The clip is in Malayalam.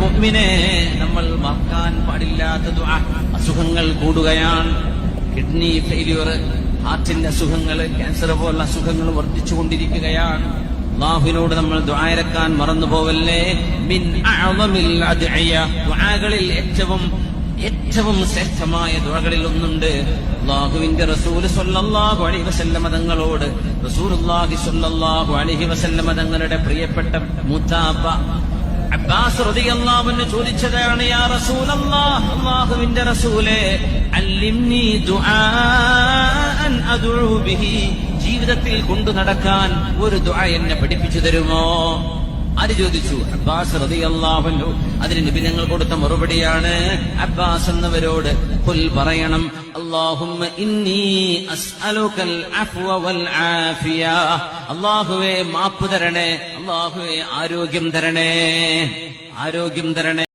മുഅ്മിനേ, നമ്മൾ മറക്കാൻ പാടില്ലാത്ത ദുആ. അസുഖങ്ങൾ കൂടുകയാണ്, കിഡ്നി ഫെയിലിയർ, ഹാർട്ടിന്റെ അസുഖങ്ങൾ, ക്യാൻസർ പോലുള്ള അസുഖങ്ങൾ വർദ്ധിച്ചുകൊണ്ടിരിക്കുകയാണ്. അല്ലാഹുവിനോട് നമ്മൾ ദുആ ഇറക്കാൻ മറന്നുപോവല്ലേ. മിൻ അഅ്ളമിൽ അദ്ഇയ, ദുആകളിൽ ഏറ്റവും ശ്രേഷ്ഠമായ ദുആകളിൽ ഒന്നുണ്ട്. അല്ലാഹുവിന്റെ റസൂൽ സ്വല്ലല്ലാഹു അലൈഹി വസല്ലം തങ്ങളോട് റസൂലുള്ളാഹി സ്വല്ലല്ലാഹു അലൈഹി വസല്ലം തങ്ങളുടെ പ്രിയപ്പെട്ട മുതാബ അബ്ബാസ് റളിയല്ലാഹു അൻഹു ചോദിച്ചതാണ്, യാ റസൂലല്ലാഹ്, അല്ലാഹുവിന്റെ റസൂലേ, അല്ലിംനി ദുആഅൻ അദ്ഉ ബിഹി, ജീവിതത്തിൽ കൊണ്ടു നടക്കാൻ ഒരു ദുആ എന്നെ പഠിപ്പിച്ചു തരുമോ? ആര് ചോദിച്ചു? അബ്ബാസ് റളിയല്ലാഹു അൻഹു. അതിന് നബി തങ്ങൾ കൊടുത്ത മറുപടിയാണ്, അബ്ബാസ് എന്നവരോട് ഖുൽ പറയണം, അല്ലാഹുമ്മ ഇന്നി അസ്അലുകൽ അഫ്വ വൽ ആഫിയ, അല്ലാഹുവേ മാപ്പ് തരണേ, അല്ലാഹുവേ ആരോഗ്യം തരണേ.